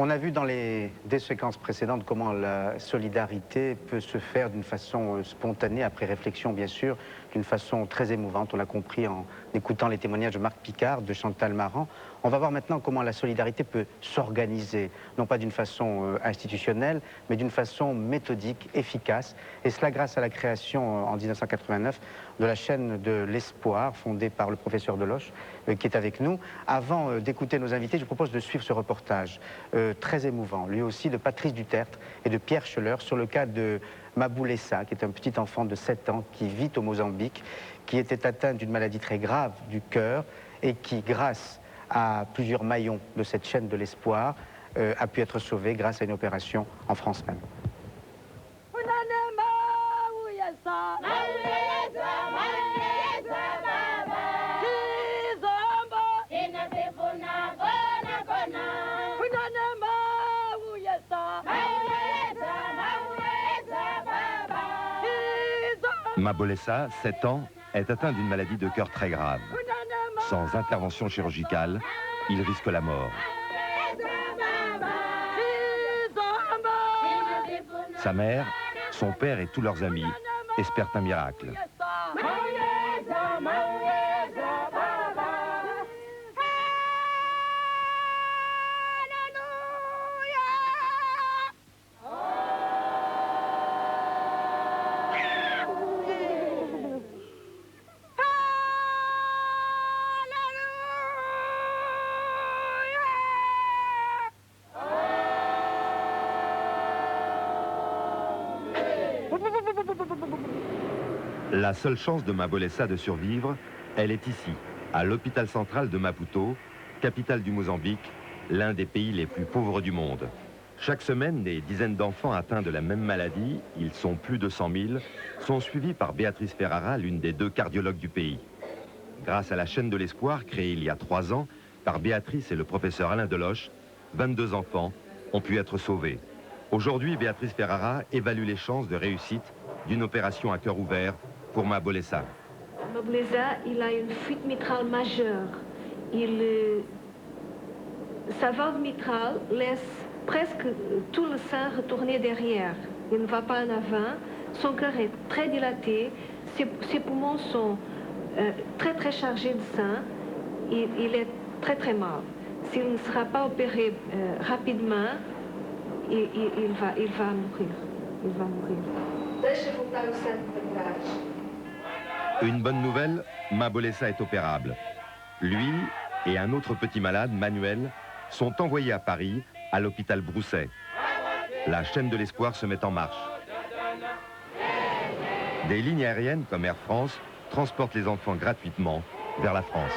On a vu dans des séquences précédentes comment la solidarité peut se faire d'une façon spontanée, après réflexion bien sûr, d'une façon très émouvante. On l'a compris en écoutant les témoignages de Marc Picard, de Chantal Maran. On va voir maintenant comment la solidarité peut s'organiser, non pas d'une façon institutionnelle, mais d'une façon méthodique, efficace. Et cela grâce à la création en 1989 de la chaîne de l'Espoir, fondée par le professeur Deloche, qui est avec nous. Avant d'écouter nos invités, je vous propose de suivre ce reportage très émouvant, lui aussi de Patrice Dutertre et de Pierre Scheller, sur le cas de Maboulessa, qui est un petit enfant de 7 ans qui vit au Mozambique, qui était atteint d'une maladie très grave du cœur et qui, grâce à plusieurs maillons de cette chaîne de l'Espoir, a pu être sauvé grâce à une opération en France même. Maboulessa, 7 ans, est atteint d'une maladie de cœur très grave. Sans intervention chirurgicale, il risque la mort. Sa mère, son père et tous leurs amis espèrent un miracle. La seule chance de Maboulessa de survivre, elle est ici, à l'hôpital central de Maputo, capitale du Mozambique, l'un des pays les plus pauvres du monde. Chaque semaine, des dizaines d'enfants atteints de la même maladie, ils sont plus de 100 000, sont suivis par Béatrice Ferrara, l'une des 2 cardiologues du pays. Grâce à la chaîne de l'Espoir, créée il y a 3 ans, par Béatrice et le professeur Alain Deloche, 22 enfants ont pu être sauvés. Aujourd'hui, Béatrice Ferrara évalue les chances de réussite d'une opération à cœur ouvert pour Maboulessa. Maboulessa, il a une fuite mitrale majeure. Sa valve mitrale laisse presque tout le sang retourner derrière. Il ne va pas en avant. Son cœur est très dilaté. Ses poumons sont très chargés de sang. Il est très mal. S'il ne sera pas opéré rapidement, il va mourir. Il va mourir. Une bonne nouvelle, Maboulessa est opérable. Lui et un autre petit malade, Manuel, sont envoyés à Paris, à l'hôpital Broussais. La chaîne de l'Espoir se met en marche. Des lignes aériennes comme Air France transportent les enfants gratuitement vers la France.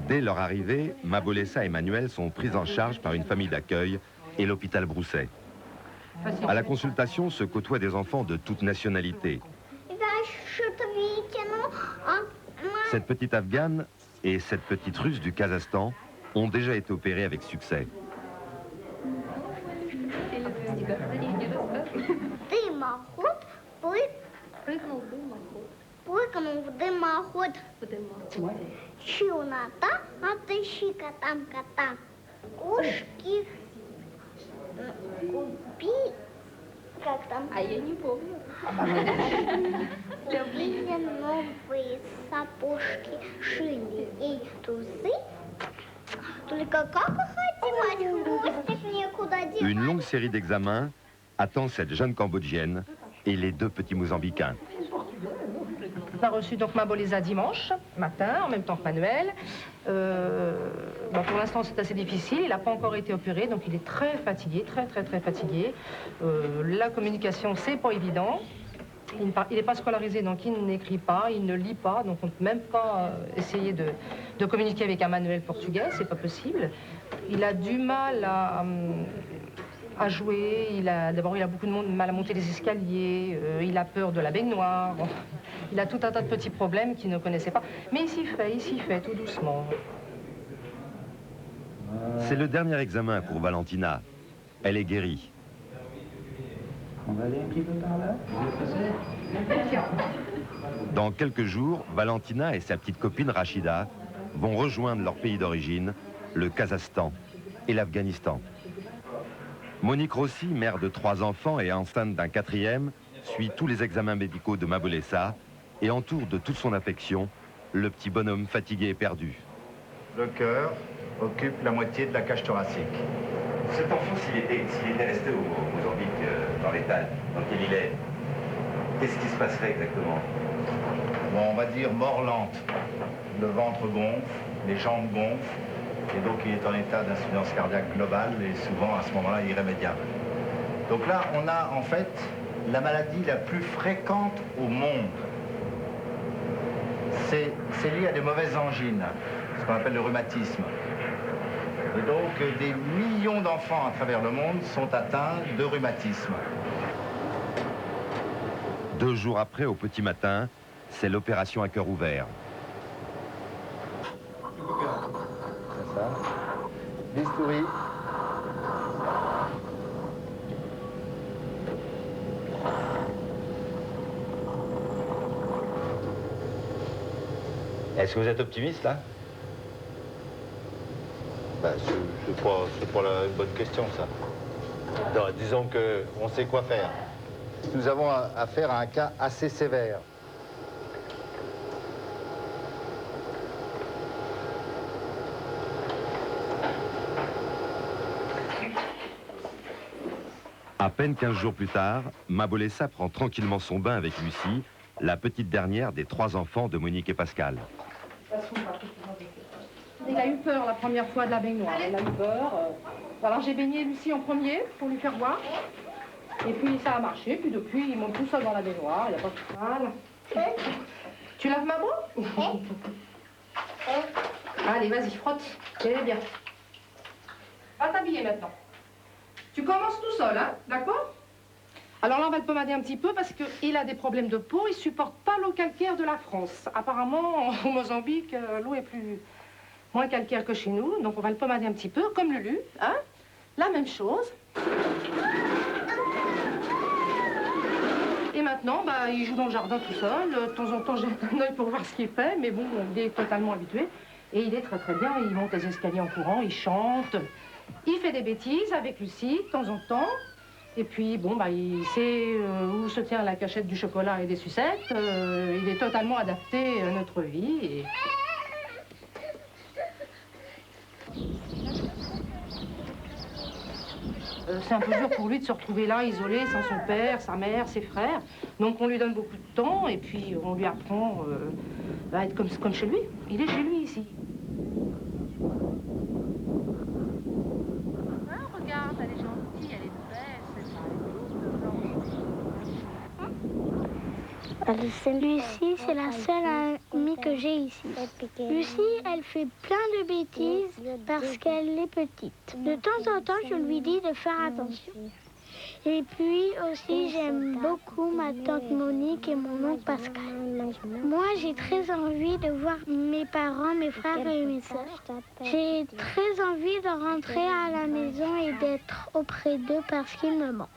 Dès leur arrivée, Maboulessa et Manuel sont pris en charge par une famille d'accueil et l'hôpital Broussais. À la consultation se côtoient des enfants de toute nationalité. Cette petite Afghane et cette petite Russe du Kazakhstan ont déjà été opérées avec succès. Как там? А я не помню. Купили новые сапожки, шили и тузы. Только как их одевать? Хвостик некуда девать. Une longue série d'examens attend cette jeune Cambodgienne et les 2 petits Mozambicains. On a reçu donc Maboulessa dimanche matin, en même temps que Manuel. Pour l'instant, c'est assez difficile. Il n'a pas encore été opéré, donc il est très fatigué, très fatigué. La communication, c'est pas évident. Il n'est pas scolarisé, donc il n'écrit pas, il ne lit pas, donc on ne peut même pas essayer de communiquer avec un manuel portugais, c'est pas possible. Il a du mal à jouer, d'abord il a beaucoup de mal à monter les escaliers, il a peur de la baignoire, il a tout un tas de petits problèmes qu'il ne connaissait pas. Mais il s'y fait, tout doucement. C'est le dernier examen pour Valentina. Elle est guérie. On va aller un petit peu par là. Dans quelques jours, Valentina et sa petite copine Rachida vont rejoindre leur pays d'origine, le Kazakhstan et l'Afghanistan. Monique Rossi, mère de 3 enfants et enceinte d'un 4e, suit tous les examens médicaux de Mabolessa et entoure de toute son affection le petit bonhomme fatigué et perdu. Le cœur occupe la moitié de la cage thoracique. Cet enfant, s'il était resté au Mozambique, dans l'état dans lequel il est, qu'est-ce qui se passerait exactement? Bon, on va dire mort lente. Le ventre gonfle, les jambes gonflent, et donc il est en état d'insuffisance cardiaque globale et souvent à ce moment-là irrémédiable. Donc là, on a en fait la maladie la plus fréquente au monde. C'est lié à des mauvaises angines, ce qu'on appelle le rhumatisme. Et donc des millions d'enfants à travers le monde sont atteints de rhumatisme. 2 jours après, au petit matin, c'est l'opération à cœur ouvert. C'est ça. Bistouri. Est-ce que vous êtes optimiste, là? Ben, c'est pas une bonne question, ça. Non, disons qu'on sait quoi faire. Nous avons affaire à un cas assez sévère. À peine 15 jours plus tard, Mabolessa prend tranquillement son bain avec Lucie, la petite dernière des 3 enfants de Monique et Pascal. Il a eu peur la première fois de la baignoire. Il a eu peur. Alors j'ai baigné Lucie en premier pour lui faire voir. Et puis ça a marché. Puis depuis, il monte tout seul dans la baignoire. Il n'y a pas de mal. Tu laves ma main? Allez, vas-y, frotte. C'est bien. Va t'habiller maintenant. Tu commences tout seul, hein? D'accord? Alors là, on va le pommader un petit peu parce qu'il a des problèmes de peau. Il supporte pas l'eau calcaire de la France. Apparemment, au Mozambique, l'eau est moins calcaire que chez nous. Donc on va le pommader un petit peu, comme Lulu, hein? La même chose. Et maintenant, bah, il joue dans le jardin tout seul. De temps en temps, j'ai un œil pour voir ce qu'il fait. Mais bon, il est totalement habitué. Et il est très très bien. Il monte les escaliers en courant, il chante. Il fait des bêtises avec Lucie, de temps en temps. Et puis, bon, bah, il sait où se tient la cachette du chocolat et des sucettes. Il est totalement adapté à notre vie. Et... c'est un peu dur pour lui de se retrouver là, isolé, sans son père, sa mère, ses frères. Donc on lui donne beaucoup de temps et puis on lui apprend à être comme chez lui. Il est chez lui ici. Regarde, elle est gentille, elle est belle, c'est ça. Lucie, c'est la seule amie que j'ai ici. Lucie, elle fait plein de bêtises parce qu'elle est petite. De temps en temps, je lui dis de faire attention. Et puis aussi, j'aime beaucoup ma tante Monique et mon oncle Pascal. Moi, j'ai très envie de voir mes parents, mes frères et mes sœurs. J'ai très envie de rentrer à la maison et d'être auprès d'eux parce qu'ils me manquent.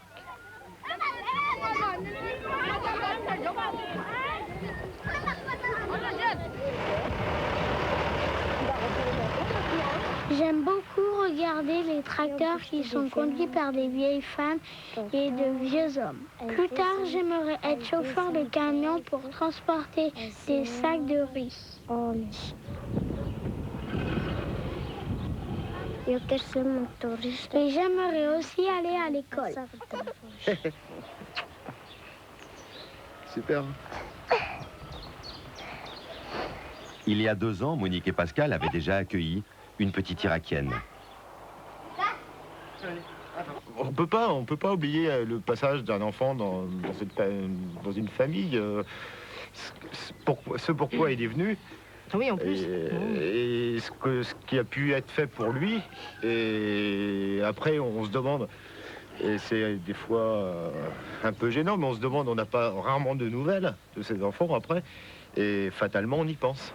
J'aime beaucoup regarder les tracteurs qui sont conduits par des vieilles femmes et de vieux hommes. Plus tard, j'aimerais être chauffeur de camion pour transporter des sacs de riz. Et j'aimerais aussi aller à l'école. Super. Il y a 2 ans, Monique et Pascal avaient déjà accueilli une petite Irakienne. On peut pas oublier le passage d'un enfant dans une famille. Ce pourquoi il est venu. Oui, en plus. Et ce qui a pu être fait pour lui. Et après, on se demande, et c'est des fois un peu gênant, mais on se demande, on n'a pas rarement de nouvelles de ces enfants après. Et fatalement, on y pense.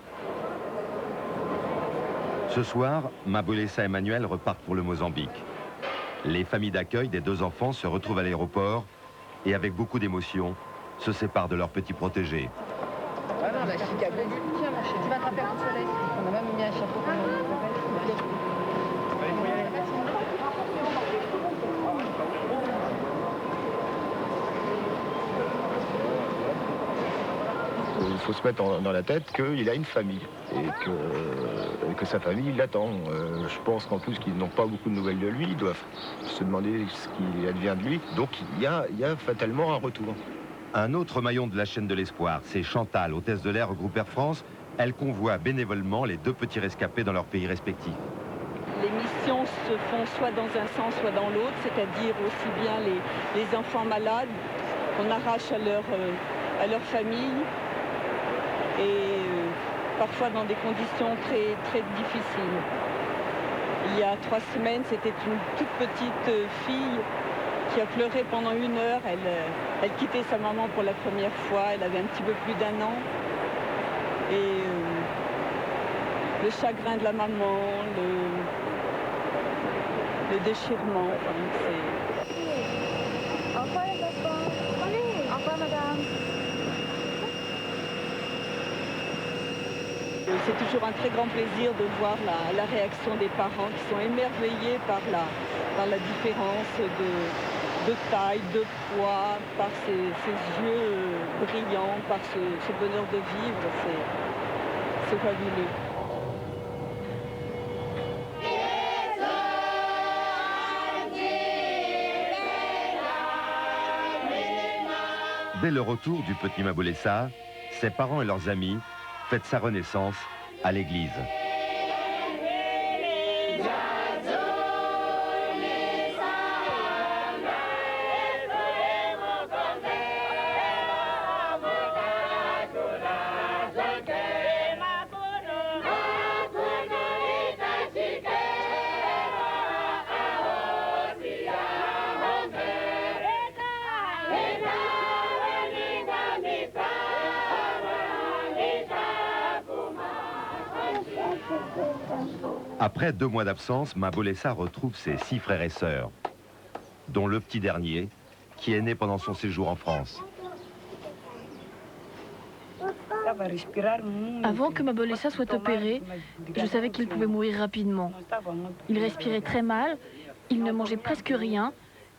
Ce soir, Mabolessa et Emmanuel repartent pour le Mozambique. Les familles d'accueil des 2 enfants se retrouvent à l'aéroport et avec beaucoup d'émotion, se séparent de leur petit protégé. Ah non, la chicane. Tiens, ma chérie, tu vas attraper un coup de soleil. On a même mis un chapeau pour Il faut se mettre dans la tête qu'il a une famille et que sa famille l'attend. Je pense qu'en plus qu'ils n'ont pas beaucoup de nouvelles de lui, ils doivent se demander ce qui advient de lui. Donc il y a fatalement un retour. Un autre maillon de la chaîne de l'espoir, c'est Chantal, hôtesse de l'air au groupe Air France. Elle convoie bénévolement les 2 petits rescapés dans leur pays respectifs. Les missions se font soit dans un sens, soit dans l'autre, c'est-à-dire aussi bien les enfants malades qu'on arrache à leur famille et parfois dans des conditions très, très difficiles. Il y a 3 semaines, c'était une toute petite fille qui a pleuré pendant 1 heure. Elle quittait sa maman pour la première fois, elle avait un petit peu plus d'1 an. Et le chagrin de la maman, le déchirement, Au revoir les enfants. Au revoir madame. c'est toujours un très grand plaisir de voir la réaction des parents qui sont émerveillés par la différence de taille, de poids, par ses yeux brillants, par ce bonheur de vivre. C'est fabuleux. Dès le retour du petit Mabolessa, ses parents et leurs amis fêtent sa renaissance à l'église. Après 2 mois d'absence, Mabolessa retrouve ses 6 frères et sœurs, dont le petit dernier, qui est né pendant son séjour en France. Avant que Mabolessa soit opéré, je savais qu'il pouvait mourir rapidement. Il respirait très mal, il ne mangeait presque rien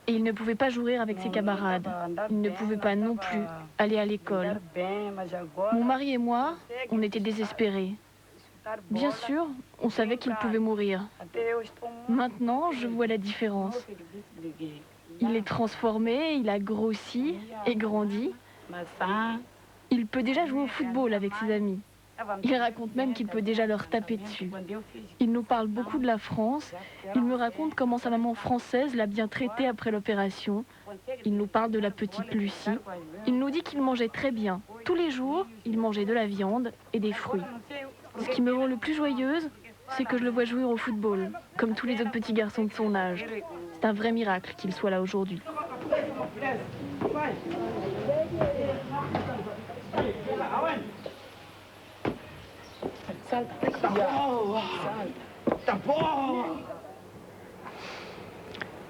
et il ne pouvait pas jouer avec ses camarades. Il ne pouvait pas non plus aller à l'école. Mon mari et moi, on était désespérés. Bien sûr, on savait qu'il pouvait mourir. Maintenant, je vois la différence. Il est transformé, il a grossi et grandi. Il peut déjà jouer au football avec ses amis. Il raconte même qu'il peut déjà leur taper dessus. Il nous parle beaucoup de la France. Il me raconte comment sa maman française l'a bien traité après l'opération. Il nous parle de la petite Lucie. Il nous dit qu'il mangeait très bien. Tous les jours, il mangeait de la viande et des fruits. Ce qui me rend le plus joyeuse, c'est que je le vois jouer au football, comme tous les autres petits garçons de son âge. C'est un vrai miracle qu'il soit là aujourd'hui.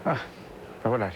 Ah, ben voilà,